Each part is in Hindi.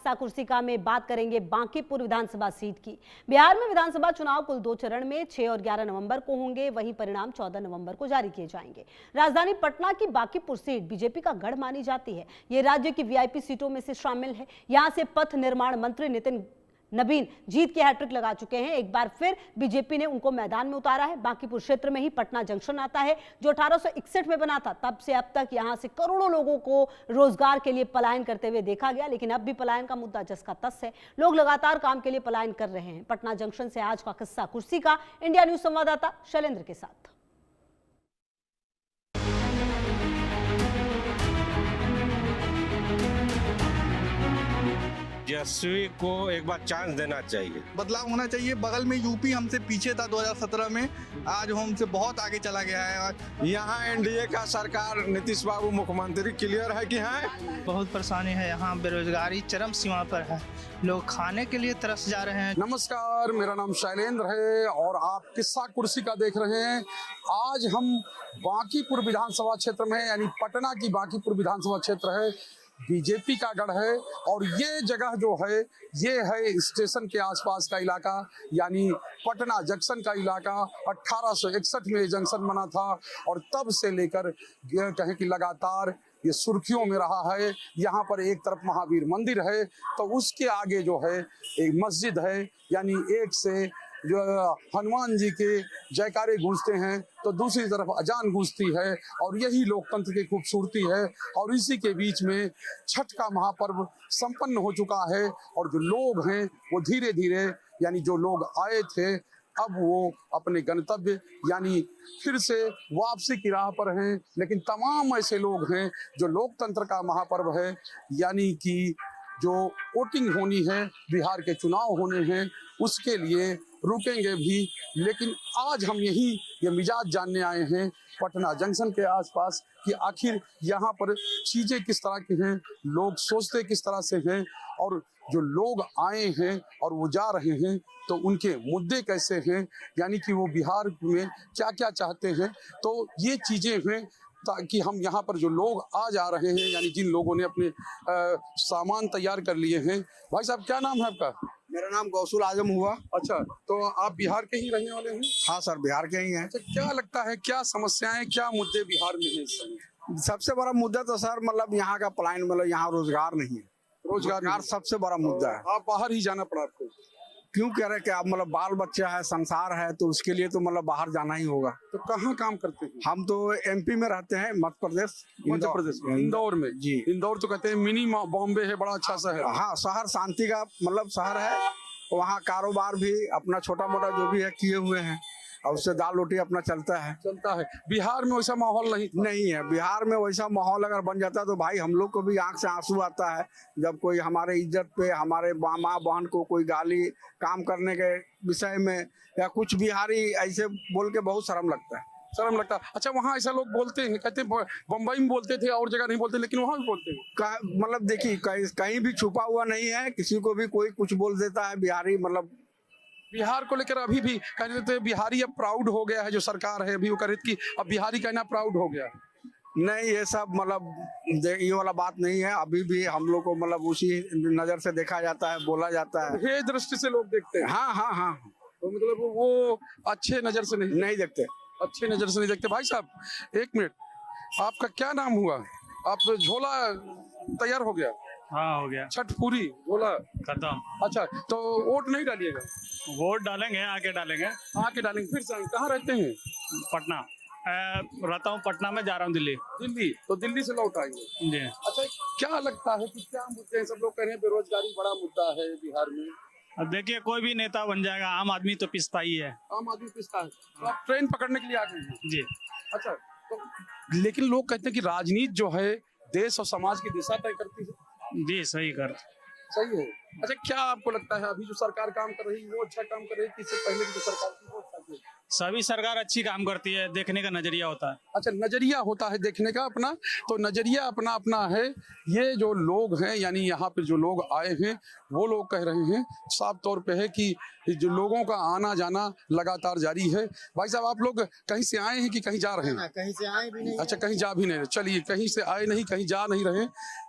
किस्सा कुर्सी का में बात करेंगे बांकीपुर विधानसभा सीट की। बिहार में विधानसभा चुनाव कुल 2 चरण में 6 और 11 नवंबर को होंगे, वहीं परिणाम 14 नवंबर को जारी किए जाएंगे। राजधानी पटना की बांकीपुर सीट बीजेपी का गढ़ मानी जाती है। ये राज्य की वीआईपी सीटों में से शामिल है। यहां से पथ निर्माण मंत्री नितिन नबीन जीत की हैट्रिक लगा चुके हैं। एक बार फिर बीजेपी ने उनको मैदान में उतारा है। बांकीपुर क्षेत्र में ही पटना जंक्शन आता है, जो 1861 में बना था। तब से अब तक यहां से करोड़ों लोगों को रोजगार के लिए पलायन करते हुए देखा गया, लेकिन अब भी पलायन का मुद्दा जस का तस है। लोग लगातार काम के लिए पलायन कर रहे हैं। पटना जंक्शन से आज का किस्सा कुर्सी का इंडिया न्यूज संवाददाता शैलेंद्र के साथ। यशस्वी को एक बार चांस देना चाहिए, बदलाव होना चाहिए। बगल में यूपी हमसे पीछे था 2017 में, आज वो हमसे बहुत आगे चला गया है। यहाँ एनडीए का सरकार, नीतीश बाबू मुख्यमंत्री क्लियर है कि है। बहुत परेशानी है, यहाँ बेरोजगारी चरम सीमा पर है, लोग खाने के लिए तरस जा रहे हैं। नमस्कार, मेरा नाम शैलेंद्र है और आप किस्सा कुर्सी का देख रहे हैं। आज हम बांकीपुर विधानसभा क्षेत्र में, यानी पटना की बांकीपुर विधानसभा क्षेत्र है, बीजेपी का गढ़ है। और ये जगह जो है, ये है स्टेशन के आसपास का इलाका, यानी पटना जंक्शन का इलाका। 1861 में जंक्शन बना था और तब से लेकर कहें कि लगातार ये सुर्खियों में रहा है। यहाँ पर एक तरफ महावीर मंदिर है, तो उसके आगे जो है एक मस्जिद है, यानी एक से जो हनुमान जी के जयकारे गूंजते हैं तो दूसरी तरफ अजान गूंजती है। और यही लोकतंत्र की खूबसूरती है। और इसी के बीच में छठ का महापर्व संपन्न हो चुका है और जो लोग हैं वो धीरे धीरे, यानी जो लोग आए थे, अब वो अपने गंतव्य यानी फिर से वापसी की राह पर हैं। लेकिन तमाम ऐसे लोग हैं जो लोकतंत्र का महापर्व है, यानी कि जो वोटिंग होनी है, बिहार के चुनाव होने हैं, उसके लिए रुकेंगे भी। लेकिन आज हम यही ये मिजाज जानने आए हैं पटना जंक्शन के आसपास कि आखिर यहाँ पर चीजें किस तरह की हैं, लोग सोचते किस तरह से हैं, और जो लोग आए हैं और वो जा रहे हैं तो उनके मुद्दे कैसे हैं, यानी कि वो बिहार में क्या क्या चाहते हैं। तो ये चीजें हैं ताकि हम यहाँ पर जो लोग आज आ रहे हैं, यानी जिन लोगों ने अपने सामान तैयार कर लिए हैं। भाई साहब, क्या नाम है आपका? मेरा नाम गौसुल आजम हुआ। अच्छा, तो आप बिहार के ही रहने वाले हैं? हाँ सर, बिहार के ही हैं। अच्छा, क्या लगता है, क्या समस्याएं, क्या मुद्दे बिहार में हैं इस समय? सबसे बड़ा मुद्दा तो सर मतलब यहाँ का पलायन, मतलब यहाँ रोजगार नहीं है। रोजगार सबसे बड़ा मुद्दा है। आप बाहर ही जाना पड़ा आपको? क्यों कह रहे कि आप मतलब बाल बच्चा है, संसार है, तो उसके लिए तो मतलब बाहर जाना ही होगा। तो कहाँ काम करते हैं? हम तो एमपी में रहते हैं, मध्य प्रदेश में, इंदौर में। जी, इंदौर तो कहते हैं मिनी बॉम्बे है, बड़ा अच्छा शहर। हाँ, शहर शांति का मतलब शहर है। वहाँ कारोबार भी अपना छोटा मोटा जो भी है किए हुए हैं, और उससे दाल रोटी अपना चलता है। बिहार में वैसा माहौल नहीं है। बिहार में वैसा माहौल अगर बन जाता तो भाई हम लोग को भी आंख से आंसू आता है जब कोई हमारे इज्जत पे, हमारे माँ बहन को कोई गाली काम करने के विषय में या कुछ बिहारी ऐसे बोल के बहुत शर्म लगता है। अच्छा, वहाँ ऐसा लोग बोलते हैं, कहते हैं बम्बई में बोलते थे और जगह नहीं बोलते, लेकिन वहाँ भी बोलते हैं। मतलब देखिए, कहीं भी छुपा हुआ नहीं है, किसी को भी कोई कुछ बोल देता है बिहारी। मतलब बिहार को लेकर अभी भी कह रहे थे बिहारी अब प्राउड हो गया है, जो सरकार है अभी वो कह रही थी कि अब बिहारी कहना प्राउड हो गया। नहीं, ये सब मतलब ये वाला बात नहीं है। अभी भी हम लोग को मतलब उसी नजर से देखा जाता है, बोला जाता है। ये दृष्टि से लोग देखते हैं। हाँ। तो मतलब वो अच्छे नजर से नहीं देखते। अच्छे नजर से नहीं देखते। भाई साहब, एक मिनट, आपका क्या नाम हुआ? आप झोला तैयार हो गया? हाँ, हो गया। छठ पूरी, झोला खत्म। अच्छा, तो वोट नहीं डालिएगा? वोट डालेंगे, आके डालेंगे। फिर से कहाँ रहते हैं? पटना रहता हूँ, पटना में जा रहा हूँ दिल्ली। तो दिल्ली से लौट आएंगे जी। अच्छा, क्या लगता है कि क्या मुद्दे हैं? सब लोग कह रहे हैं बेरोजगारी बड़ा मुद्दा है बिहार में। अब देखिए, कोई भी नेता बन जाएगा, आम आदमी तो पिसता ही है। आम आदमी पिसता है। तो आप ट्रेन पकड़ने के लिए आ गए हैं? जी। अच्छा, तो लेकिन लोग कहते हैं कि राजनीति जो है देश और समाज की दिशा तय करती है। जी, सही है। अच्छा, क्या आपको लगता है अभी जो सरकार काम कर रही है वो अच्छा काम कर रही है कि इससे पहले की जो सरकार थी वो अच्छा थी? सभी सरकार अच्छी काम करती है, देखने का नजरिया होता है। अच्छा, नजरिया होता है देखने का अपना, तो नजरिया अपना अपना है। ये जो लोग हैं, यानी यहाँ पे जो लोग आए हैं, वो लोग कह रहे हैं साफ तौर पे है कि जो लोगों का आना जाना लगातार जारी है। भाई साहब, आप लोग कहीं से आए हैं कि कहीं जा रहे हैं? कहीं से आए भी नहीं। अच्छा, कहीं जा भी नहीं रहे। चलिए, कहीं से आए नहीं, कहीं जा नहीं रहे,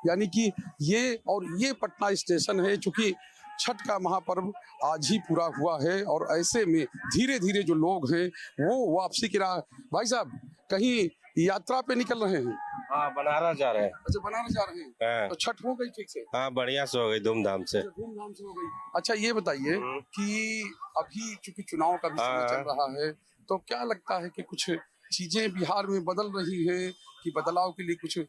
यानी कि ये पटना स्टेशन है। चूंकि छठ का महापर्व आज ही पूरा हुआ है और ऐसे में धीरे धीरे जो लोग हैं वो वापसी की राह। भाई साहब, कहीं यात्रा पे निकल रहे हैं? हाँ, बनारस जा रहे हैं। अच्छा, बनारस जा रहे हैं। हाँ। तो छठ हो गई ठीक से? हाँ, बढ़िया से हो गई, धूमधाम से। धूमधाम से हो गई। अच्छा, ये बताइए कि अभी चूंकि चुनाव का भी समय चल रहा है, तो क्या लगता है कि कुछ चीजें बिहार में बदल रही है कि बदलाव के लिए कुछ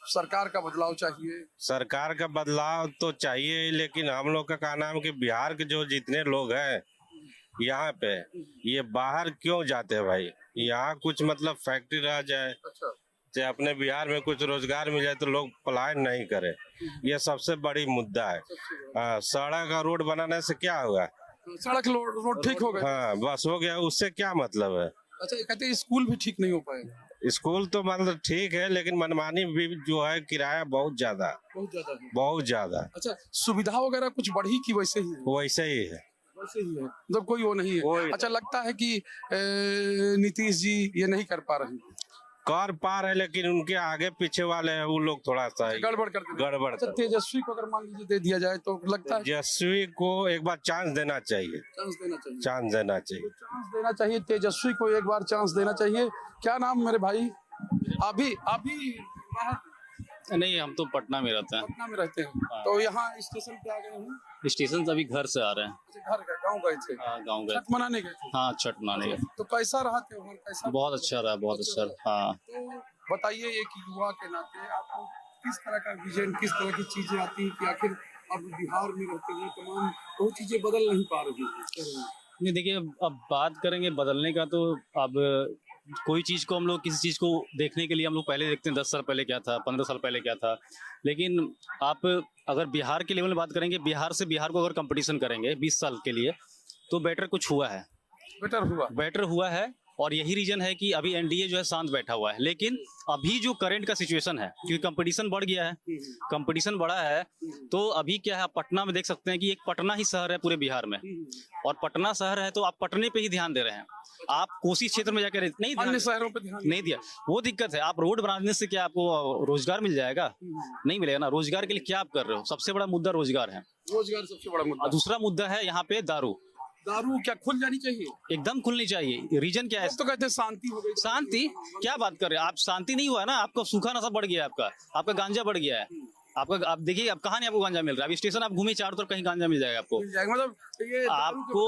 सरकार का बदलाव चाहिए? सरकार का बदलाव तो चाहिए, लेकिन हम लोग का कहना है कि बिहार के जो जितने लोग हैं यहाँ पे, ये बाहर क्यों जाते हैं भाई? यहाँ कुछ मतलब फैक्ट्री रह जाए, अच्छा, चाहे अपने बिहार में कुछ रोजगार मिल जाए तो लोग पलायन नहीं करे। ये सबसे बड़ी मुद्दा है। हाँ, सड़क और रोड बनाने से क्या होगा? सड़क रोड ठीक हो गए। हाँ, बस हो गया, उससे क्या मतलब है? अच्छा, ये कहते हैं स्कूल भी ठीक नहीं हो पाएगा। स्कूल तो मतलब ठीक है, लेकिन मनमानी भी जो है, किराया बहुत ज्यादा है। बहुत ज्यादा। अच्छा, सुविधा वगैरह कुछ बढ़ी कि वैसे ही है? वैसे ही है। वैसे ही है, मतलब कोई वो नहीं है। अच्छा, लगता है कि नीतीश जी ये नहीं कर पा रहे, कर पा रहे, लेकिन उनके आगे पीछे वाले हैं वो लोग थोड़ा सा गड़बड़ कर देते हैं। गड़बड़। अच्छा, तेजस्वी को अगर मान लीजिए दे दिया जाए तो लगता है तेजस्वी को एक बार चांस देना चाहिए। चांस देना चाहिए। चांस देना चाहिए। चांस देना चाहिए, तेजस्वी को एक बार चांस देना चाहिए। क्या नाम मेरे भाई? अभी बाहर नहीं, हम तो पटना में रहते हैं। पटना में रहते हैं, तो यहाँ स्टेशन पे आ गए हैं? स्टेशन से अभी घर से आ रहे हैं। अच्छा, घर गए, गाँव गए थे? गाँव गए। छठ मनाने गए थे? हाँ, छठ मनाने गए। तो कैसा रहा त्योहार? कैसा? बहुत अच्छा रहा, बहुत अच्छा रहा। हाँ, तो बताइए, एक युवा के नाते आपको किस तरह का विजन, किस तरह की चीजें आती हैं कि आखिर अब बिहार में रहते हुए तमाम वो चीजें बदल नहीं पा रही हैं? नहीं देखिए, अब बात करेंगे बदलने का, तो अब कोई चीज़ को हम लोग किसी चीज़ को देखने के लिए हम लोग पहले देखते हैं 10 साल पहले क्या था, 15 साल पहले क्या था। लेकिन आप अगर बिहार के लेवल में बात करेंगे, बिहार से बिहार को अगर कंपटीशन करेंगे 20 साल के लिए, तो बेटर कुछ हुआ है। बेटर हुआ है, और यही रीजन है कि अभी एनडीए जो है शांत बैठा हुआ है। लेकिन अभी जो करंट का सिचुएशन है, क्योंकि कंपटीशन बढ़ गया है, कंपटीशन बढ़ा है, तो अभी क्या है, पटना में देख सकते हैं कि एक पटना ही शहर है पूरे बिहार में, और पटना शहर है तो आप पटने पे ही ध्यान दे रहे हैं। आप कोसी क्षेत्र में जाकर नहीं, अन्य शहरों पे ध्यान नहीं दिया। वो दिक्कत है। आप रोड बनाने से क्या आपको रोजगार मिल जाएगा? नहीं मिलेगा ना। रोजगार के लिए क्या आप कर रहे हो? सबसे बड़ा मुद्दा रोजगार है। रोजगार सबसे बड़ा मुद्दा। दूसरा मुद्दा है यहाँ पे दारू क्या खुल जानी चाहिए? एकदम खुलनी चाहिए। रीजन क्या है? तो कहते हैं शांति हो गई। शांति क्या बात कर रहे हैं आप? शांति नहीं हुआ है ना, आपका सूखा नशा बढ़ गया है, आपका गांजा बढ़ गया है। आपका आप देखिए, अब कहाँ नहीं आपको गांजा मिल रहा है? अभी स्टेशन आप घूमिए चारों तरफ, कहीं गांजा मिल जाएगा आपको। मतलब ये आपको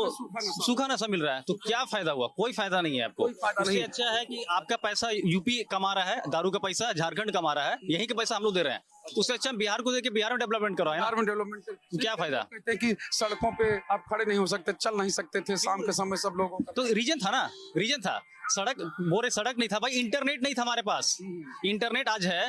सूखा नशा मिल रहा है, तो क्या फायदा हुआ? कोई फायदा नहीं है आपको। उससे अच्छा है कि आपका पैसा यूपी कमा रहा है, दारू का पैसा झारखंड कमा रहा है, यही का पैसा हम लोग दे रहे हैं। उससे अच्छा बिहार को देके बिहार में डेवलपमेंट करवाए। बिहार में डेवलपमेंट क्या फायदा? कहते हैं कि सड़कों पे आप खड़े नहीं हो सकते, चल नहीं सकते थे शाम के समय सब लोगों का। तो रीजन था ना, रीजन था। सड़क बोरे, सड़क नहीं था भाई, इंटरनेट नहीं था हमारे पास। इंटरनेट आज है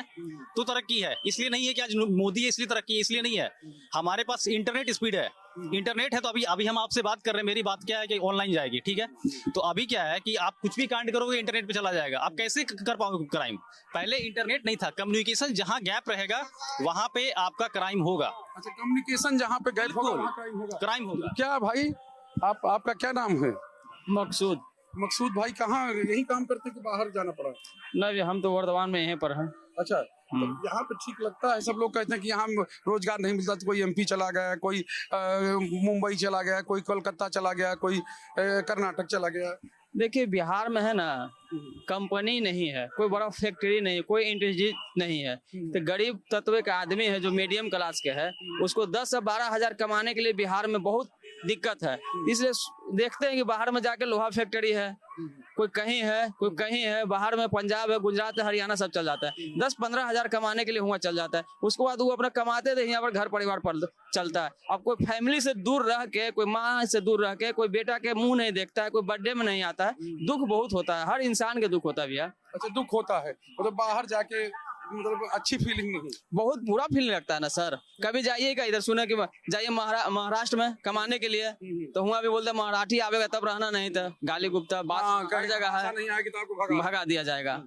तो तरक्की है, इसलिए नहीं है कि आज मोदी है इसलिए तरक्की है, इसलिए नहीं है। हमारे पास इंटरनेट स्पीड है, इंटरनेट है। तो अभी हम आपसे बात कर रहे हैं, मेरी बात क्या है कि ऑनलाइन जाएगी, ठीक है। तो अभी क्या है कि आप कुछ भी कांड करोगे इंटरनेट पे चला जाएगा। आप कैसे कर पाओगे क्राइम? पहले इंटरनेट नहीं था। कम्युनिकेशन जहाँ गैप रहेगा वहां पे आपका क्राइम होगा। अच्छा, कम्युनिकेशन जहाँ पे गैप होगा वहाँ क्राइम होगा। क्या भाई, आपका क्या नाम है? मकसूद भाई, कहाँ यही काम करते कि बाहर जाना पड़ा? नहीं, हम तो वर्धमान में यहीं पर हैं। अच्छा, तो यहाँ पे ठीक लगता है? सब लोग कहते हैं कि यहाँ रोजगार नहीं मिलता, तो कोई एमपी चला गया, कोई मुंबई चला गया, कोई कोलकाता चला गया, कोई कर्नाटक चला गया। देखिए, बिहार में है ना, कंपनी नहीं है, कोई बड़ा फैक्ट्री नहीं, कोई इंडस्ट्री नहीं है। तो गरीब तत्व का आदमी है जो मीडियम क्लास के है, उसको 10 से 12 हजार कमाने के लिए बिहार में बहुत दिक्कत है। इसलिए देखते हैं कि बाहर में जाके लोहा फैक्ट्री है, कोई कहीं है, कोई कहीं है। बाहर में पंजाब है, गुजरात है, हरियाणा सब चल जाता है। 10-15 हजार कमाने के लिए हुआ चल जाता है। उसके बाद वो अपना कमाते थे, यहाँ पर घर परिवार पर चलता है। अब कोई फैमिली से दूर रह के, कोई माँ से दूर रह के, कोई बेटा के मुंह नहीं देखता है, कोई बर्थडे में नहीं आता है। दुख बहुत होता है, हर इंसान के दुख होता है भैया। अच्छा, दुख होता है। मतलब बाहर जाके मतलब अच्छी फीलिंग नहीं? बहुत बुरा फील लगता है ना सर। कभी जाइएगा इधर, सुने कि जाइए महाराष्ट्र में कमाने के लिए, तो वहाँ भी बोलते मराठी आवेगा तब रहना, नहीं तो गाली गुप्ता बात हर जगह है, नहीं आएगी तो आपको भगा दिया जाएगा।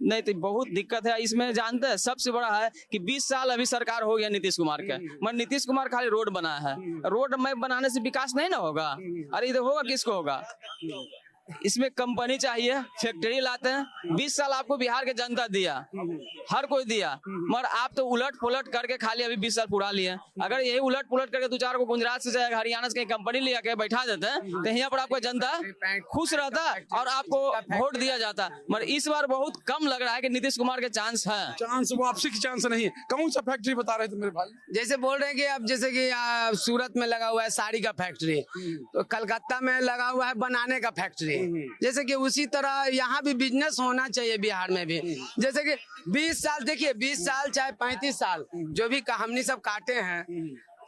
नहीं तो बहुत दिक्कत है इसमें। जानते हैं सबसे बड़ा है कि 20 साल अभी सरकार हो गया नीतीश कुमार के, मगर नीतीश कुमार खाली रोड बनाया है। रोड में बनाने से विकास नहीं ना होगा। अरे इधर होगा किसको होगा? इसमें कंपनी चाहिए, फैक्ट्री लाते हैं। 20 साल आपको बिहार के जनता दिया, हर कोई दिया, मगर आप तो उलट पुलट करके खाली अभी 20 साल पुरा लिए। अगर यही उलट पुलट करके 2-4 को गुजरात से चाहे हरियाणा से कहीं कंपनी ले आके बैठा देते हैं तो यहाँ पर आपका जनता खुश रहता और आपको वोट दिया जाता। मगर इस बार बहुत कम लग रहा है कि नीतीश कुमार के चांस है। चांस वापसी की चांस नहीं है। कौन सा फैक्ट्री बता रहे थे मेरे भाई? जैसे बोल रहे हैं कि अब जैसे कि सूरत में लगा हुआ है साड़ी का फैक्ट्री, तो कलकत्ता में लगा हुआ है बनाने का फैक्ट्री। जैसे कि उसी तरह यहाँ भी बिजनेस होना चाहिए बिहार में भी। जैसे कि 20 साल देखिए, 20 साल चाहे 35 साल जो भी हमनी सब काटे हैं,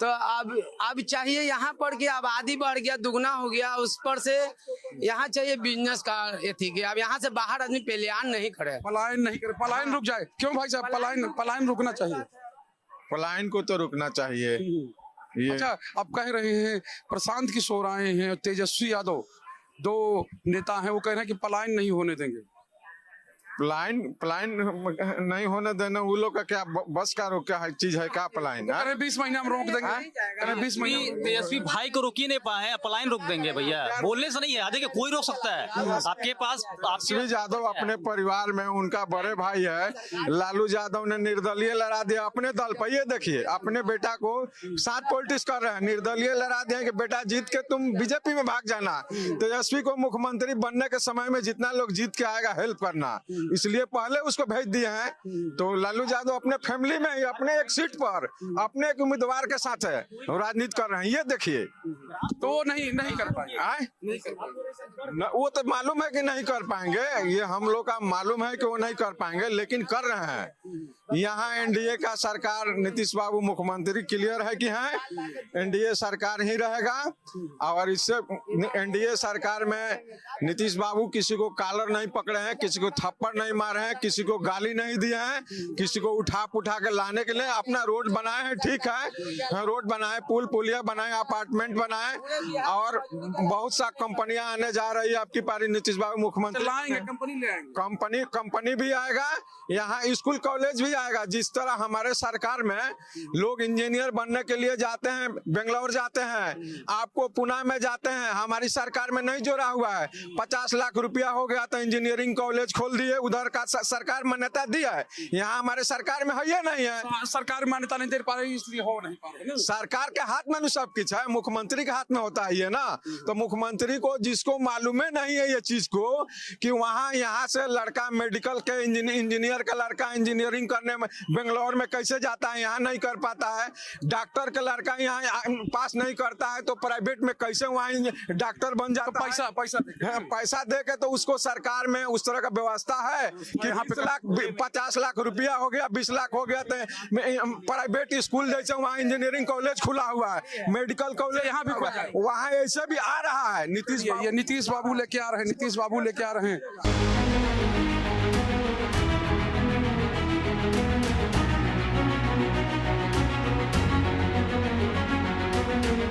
तो अब चाहिए यहाँ पर कि आबादी बढ़ गया, दुगना हो गया, उस पर से यहाँ चाहिए बिजनेस का एथी कि अब यहाँ से बाहर आदमी पलायन नहीं करे। पलायन नहीं करे, पलायन रुक जाए। क्यों भाई साहब? पलायन रुकना चाहिए। पलायन को तो रुकना चाहिए। ये अच्छा, आप कह रहे हैं प्रशांत किशोर आए हैं, तेजस्वी यादव, 2 नेता हैं, वो कह रहे हैं कि पलायन नहीं होने देंगे। पलायन नहीं होने देना, वो लोग का क्या बस का रोक क्या चीज है? क्या पलायन? 20 महीने हम रोक देंगे। 20 महीने तेजस्वी भाई को रोक ही नहीं पाए, पलायन रोक देंगे भैया। बोलने से नहीं है, देखिए कोई रोक सकता है आपके पास। तेजस्वी यादव अपने परिवार में उनका बड़े भाई है लालू यादव ने निर्दलीय लड़ा दिया अपने दल पर। ये देखिए अपने बेटा को साथ पॉलिटिक्स कर रहे हैं, निर्दलीय लड़ा दिया कि बेटा जीत के तुम बीजेपी में भाग जाना। तेजस्वी को मुख्यमंत्री बनने के समय में जितना लोग जीत के आएगा हेल्प करना, इसलिए पहले उसको भेज दिए हैं। तो लालू यादव अपने फैमिली में ही अपने एक सीट पर अपने एक उम्मीदवार के साथ है राजनीति कर रहे हैं। ये देखिए, तो नहीं कर पाएंगे। नहीं कर पाएंगे। वो तो मालूम है कि नहीं कर पाएंगे, ये हम लोग का मालूम है कि वो नहीं कर पाएंगे, लेकिन कर रहे हैं। यहाँ एनडीए का सरकार, नीतीश बाबू मुख्यमंत्री क्लियर है कि है एनडीए सरकार ही रहेगा। और इससे एनडीए सरकार में नीतीश बाबू किसी को कॉलर नहीं पकड़े हैं, किसी को थप्पड़ नहीं मारे हैं, किसी को गाली नहीं दिए हैं, किसी को उठा के लाने के लिए अपना रोड बनाए हैं। ठीक है, रोड बनाए, पुल पुलिया बनाए, अपार्टमेंट बनाए, और बहुत सा कंपनियां आने जा रही है आपकी पारी नीतीश बाबू मुख्यमंत्री लाएंगे, कंपनी ले आएंगे। कंपनी भी आएगा, यहाँ स्कूल कॉलेज भी आएगा। जिस तरह हमारे सरकार में लोग इंजीनियर बनने के लिए जाते हैं, बेंगलोर जाते हैं, आपको पुणे में जाते हैं, हमारी सरकार में नहीं जोड़ा हुआ है। 50 लाख रुपया हो गया तो इंजीनियरिंग कॉलेज खोल दिए, उधर का सरकार मान्यता दिया है। यहाँ हमारे सरकार में है ये नहीं है। सरकार मान्यता नहीं दे पा रही, इसलिए हो नहीं पा रही। सरकार के हाथ में सब कुछ है, मुख्यमंत्री के हाथ में होता है ये ना। तो मुख्यमंत्री को जिसको मालूम नहीं है ये चीज को कि वहाँ यहाँ से लड़का मेडिकल के इंजीनियर का लड़का इंजीनियरिंग करने में बेंगलोर में कैसे जाता है, यहाँ नहीं कर पाता है। डॉक्टर का लड़का यहाँ पास नहीं करता है तो प्राइवेट में कैसे वहाँ डॉक्टर बन जाता है। पैसा दे के तो उसको सरकार में उस तरह का व्यवस्था है कि यहाँ 50 लाख रुपया हो गया, 20 लाख हो गया, तो प्राइवेट स्कूल जैसे वहाँ इंजीनियरिंग कॉलेज खुला हुआ है, मेडिकल कॉलेज यहाँ भी, वहाँ ऐसे भी आ रहा है। नीतीश बाबू लेके आ रहे हैं, नीतीश बाबू लेके आ रहे हैं।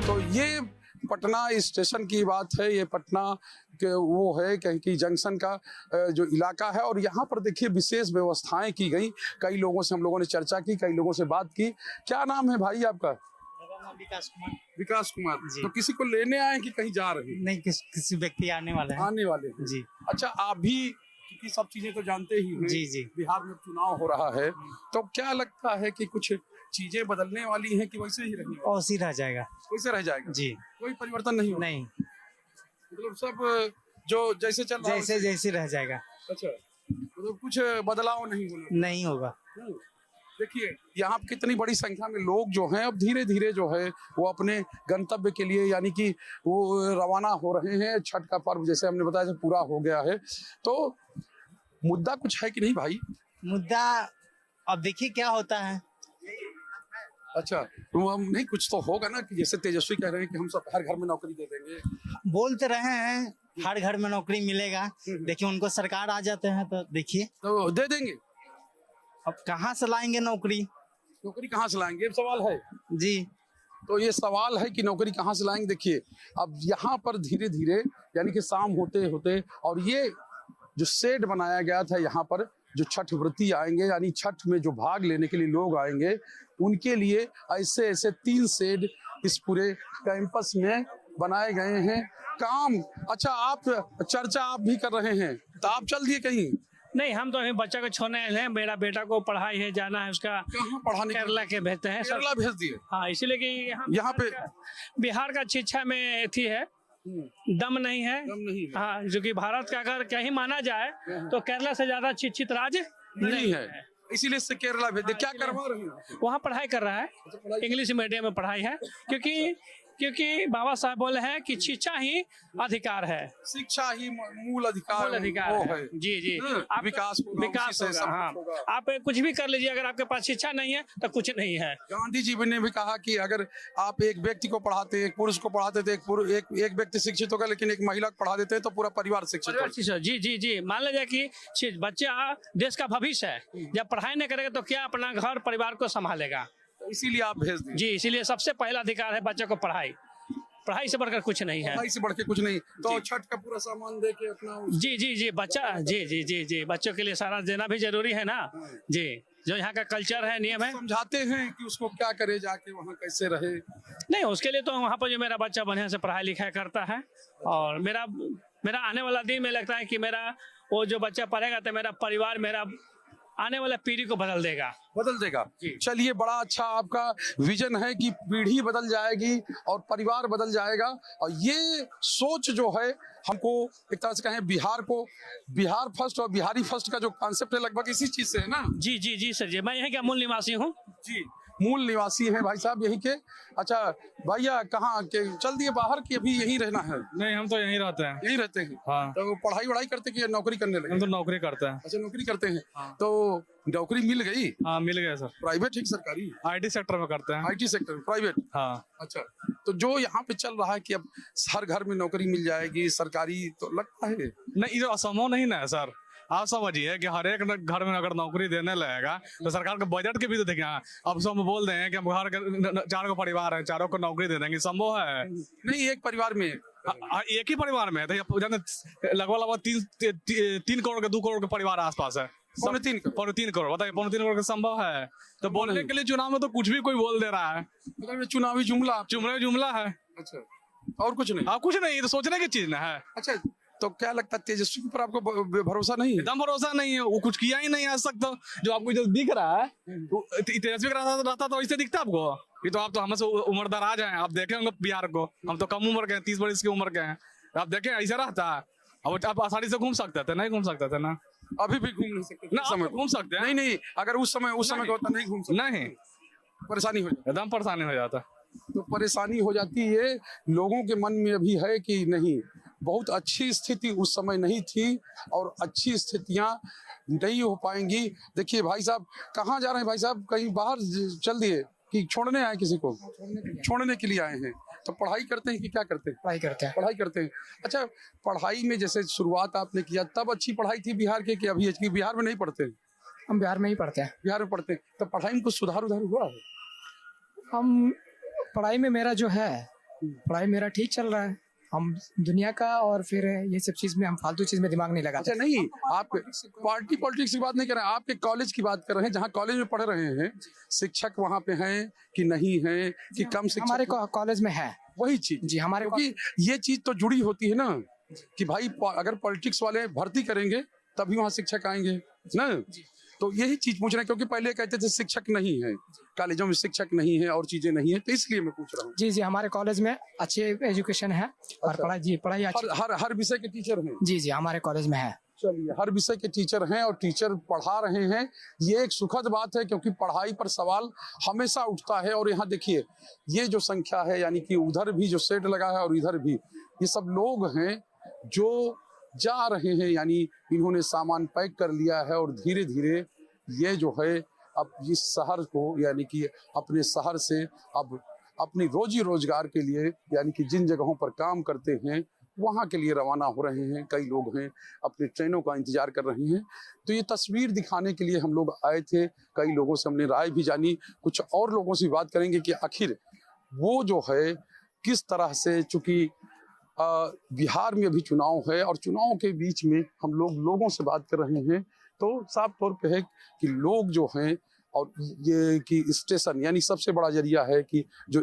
तो ये पटना स्टेशन की बात है। ये पटना के वो है कहीं की जंक्शन का जो इलाका है, और यहाँ पर देखिए विशेष व्यवस्थाएं की गई। कई लोगों से हम लोगों ने चर्चा की, कई लोगों से बात की। क्या नाम है भाई आपका? विकास कुमार। तो किसी को लेने आए कि कहीं जा रहे हैं? नहीं, किसी व्यक्ति आने वाले हैं जी। अच्छा, आप भी क्योंकि सब चीजें तो जानते ही हैं। जी। बिहार में चुनाव हो रहा है, तो क्या लगता है कि कुछ चीजें बदलने वाली हैं कि वैसे ही रहेगा? वैसे ही रह जाएगा। वैसे रह जाएगा जी, कोई परिवर्तन नहीं होगा? नहीं, मतलब सब जो जैसे चल रहा है जैसे रह जाएगा। अच्छा, मतलब कुछ बदलाव नहीं होगा? देखिए यहाँ कितनी बड़ी संख्या में लोग जो हैं अब धीरे धीरे जो है वो अपने गंतव्य के लिए यानी कि वो रवाना हो रहे हैं। छठ का पर्व जैसे हमने बताया पूरा हो गया है, तो मुद्दा कुछ है कि नहीं भाई? मुद्दा अब देखिए क्या होता है। अच्छा, तो हम नहीं, कुछ तो होगा ना कि जैसे तेजस्वी कह रहे हैं कि हम सब हर घर में नौकरी दे देंगे। बोलते रहे हैं हर घर में नौकरी मिलेगा, देखिए उनको सरकार आ जाते हैं तो देखिए तो दे देंगे। अब कहाँ से लाएंगे नौकरी? नौकरी कहाँ से लाएंगे, ये सवाल है जी। तो ये सवाल है कि नौकरी कहाँ से लाएंगे। देखिए अब यहाँ पर धीरे धीरे यानी कि शाम होते होते, और ये जो शेड बनाया गया था यहाँ पर, जो छठ व्रती आएंगे यानी छठ में जो भाग लेने के लिए लोग आएंगे, उनके लिए ऐसे ऐसे 3 शेड इस पूरे कैंपस में बनाए गए हैं। काम अच्छा, आप चर्चा आप भी कर रहे हैं, तो आप चल दिए कहीं? नहीं, हम तो अभी बच्चा को छोड़ने आए हैं। मेरा बेटा को पढ़ाई है, जाना है उसका। कहाँ पढ़ाने? केरला के भेजते हैं सर। केरला भेज दिए? हाँ, इसीलिए कि यहाँ पे बिहार का शिक्षा में थी है, दम नहीं है। दम नहीं है। हाँ, जो कि भारत का अगर कहीं माना जाए तो केरला से ज्यादा शिक्षित राज्य नहीं है, इसीलिए इससे केरला भेज दिए। क्या करवा रहे हैं? वहाँ पढ़ाई कर रहा है, इंग्लिश मीडियम में पढ़ाई है, क्योंकि बाबा साहब बोले हैं कि शिक्षा ही अधिकार है, शिक्षा ही मूल अधिकार वो है। जी जी, आप विकास विकास होगा। हाँ, आप कुछ भी कर लीजिए, अगर आपके पास शिक्षा नहीं है तो कुछ नहीं है। गांधी जी ने भी कहा कि अगर आप एक व्यक्ति को पढ़ाते, एक पुरुष को पढ़ाते थे, एक व्यक्ति शिक्षित होगा, लेकिन एक महिला को पढ़ा देते हैं तो पूरा परिवार शिक्षित होगा। जी जी जी, मान लीजिए कि बच्चा देश का भविष्य है, जब पढ़ाई नहीं करेगा तो क्या अपना घर परिवार को संभालेगा? तो इसीलिए आप भेज दिए। जी, इसीलिए सबसे पहला अधिकार है बच्चे को पढ़ाई से बढ़कर कुछ नहीं है। पढ़ाई से बढ़ के कुछ नहीं। तो छठ का पूरा सामान दे के अपना जी जी जी, बच्चा जी जी जी जी, बच्चों के लिए सारा देना भी जरूरी है ना जी। जो यहाँ का कल्चर है, नियम है। समझाते हैं कि उसको क्या करे, जाके वहाँ कैसे रहे। नहीं, उसके लिए तो वहाँ पर जो मेरा बच्चा बढ़िया से पढ़ाई लिखाई करता है, और मेरा आने वाला दिन में लगता है कि मेरा वो जो बच्चा पढ़ेगा तो मेरा परिवार, मेरा आने वाला पीढ़ी को बदल देगा। चलिए, बड़ा अच्छा आपका विजन है कि पीढ़ी बदल जाएगी और परिवार बदल जाएगा। और ये सोच जो है, हमको एक तरह से कहें बिहार फर्स्ट और बिहारी फर्स्ट का जो कॉन्सेप्ट है, लगभग इसी चीज से है ना। जी जी जी सर जी, मैं यहीं का मूल निवासी हूँ जी। मूल निवासी हैं भाई साहब यहीं के। अच्छा भैया, कहाँ के चल दिए बाहर की अभी यहीं रहना है? नहीं, हम तो यहीं रहते हैं। यहीं रहते हैं? हाँ। तो पढ़ाई वढ़ाई करते कि नौकरी करने लगे? हम तो नौकरी करते हैं। अच्छा, नौकरी करते हैं। हाँ। तो नौकरी मिल गई? हाँ, मिल गया सर। प्राइवेट है सरकारी? IT सेक्टर में करते हैं। IT sector private? हाँ। अच्छा, तो जो यहाँ पे चल रहा है कि अब हर घर में नौकरी मिल जाएगी सरकारी, तो लगता है नहीं, ये असंभव नहीं ना है सर। आप समझिए कि हर एक घर में अगर नौकरी देने लगेगा तो सरकार के बजट के भी तो देखें। अब सब बोल रहे हैं कि हम घर के 4 परिवार है, 4 को नौकरी दे देंगे, संभव है? नहीं, एक परिवार में एक ही परिवार में लगभग 3 करोड़ के 2 करोड़ के परिवार आसपास है। 3.5 करोड़ बताइए, 3.5 करोड़ का संभव है? तो बोलने के लिए चुनाव में तो कुछ भी कोई बोल दे रहा है। मतलब चुनावी जुमला है। अच्छा, और कुछ नहीं? हाँ, कुछ नहीं, तो सोचने की चीज ना है। अच्छा, तो क्या लगता है तेजस्वी पर आपको भरोसा नहीं है? एकदम भरोसा नहीं है, वो कुछ किया ही नहीं आज तक। तो जो आपको जो दिख रहा है, तेजस्वी का रहता तो ऐसे दिखता आपको? ये तो आप तो हमसे उम्रदराज हैं, आप देखे होंगे बिहार को। हम तो कम उम्र के हैं, 30 वर्ष की उम्र के हैं। आप देखें ऐसा रहता है। अब आप आसानी से घूम सकते थे? नहीं घूम सकते थे ना। अभी भी घूम नहीं सकते ना, समय घूम सकते हैं। नहीं, अगर उस समय का होता नहीं घूम सकते। नहीं, परेशानी हो जाती, एकदम परेशानी हो जाता। तो परेशानी हो जाती है। लोगों के मन में अभी है कि नहीं, बहुत अच्छी स्थिति उस समय नहीं थी और अच्छी स्थितियां नहीं हो पाएंगी। देखिए भाई साहब, कहाँ जा रहे हैं भाई साहब? कहीं बाहर चल दिए कि छोड़ने आए किसी को? छोड़ने के लिए आए हैं। तो पढ़ाई करते हैं कि क्या करते हैं? पढ़ाई करते हैं। अच्छा, पढ़ाई में जैसे शुरुआत आपने किया, तब अच्छी पढ़ाई थी बिहार के कि अभी बिहार में नहीं पढ़ते हैं? हम बिहार में ही पढ़ते हैं। बिहार में पढ़ते हैं, तो पढ़ाई में कुछ सुधार हुआ है? हम पढ़ाई में मेरा जो है, पढ़ाई मेरा ठीक चल रहा है। हम दुनिया का और फिर ये सब चीज में हम फालतू चीज में दिमाग नहीं लगाते। अच्छा, नहीं, आप पार्टी पॉलिटिक्स की बात नहीं कर रहे हैं, आपके कॉलेज की बात कर रहे हैं। जहाँ कॉलेज में पढ़ रहे हैं, शिक्षक वहाँ पे हैं कि नहीं है, कि कम शिक्षक? हमारे कॉलेज में है वही चीज जी हमारे, क्योंकि ये चीज तो जुड़ी होती है ना कि भाई अगर पॉलिटिक्स वाले भर्ती करेंगे तभी वहाँ शिक्षक आएंगे ना। तो यही चीज पूछ रहे हैं, क्योंकि पहले कहते थे शिक्षक नहीं है, कॉलेजों में शिक्षक नहीं है और चीजें नहीं है, तो इसलिए मैं पूछ रहा हूँ। जी, हमारे कॉलेज में अच्छे एजुकेशन है और पढ़ाई हर विषय के टीचर हैं? जी, हमारे कॉलेज में है। चलिए, हर विषय के टीचर हैं और टीचर पढ़ा रहे हैं, ये एक सुखद बात है, क्योंकि पढ़ाई पर सवाल हमेशा उठता है। और यहाँ देखिए, ये जो संख्या है, यानी कि उधर भी जो शेड लगा है और इधर भी, ये सब लोग हैं जो जा रहे हैं, यानी इन्होंने सामान पैक कर लिया है और धीरे धीरे ये जो है अब इस शहर को, यानी कि अपने शहर से अब अपनी रोजी रोजगार के लिए, यानी कि जिन जगहों पर काम करते हैं वहाँ के लिए रवाना हो रहे हैं। कई लोग हैं अपने ट्रेनों का इंतजार कर रहे हैं। तो ये तस्वीर दिखाने के लिए हम लोग आए थे। कई लोगों से हमने राय भी जानी, कुछ और लोगों से बात करेंगे कि आखिर वो जो है किस तरह से, चूंकि बिहार में अभी चुनाव है और चुनाव के बीच में हम लोगों से बात कर रहे हैं, तो साफ तौर पे है कि लोग जो हैं, और ये कि स्टेशन यानी सबसे बड़ा जरिया है कि जो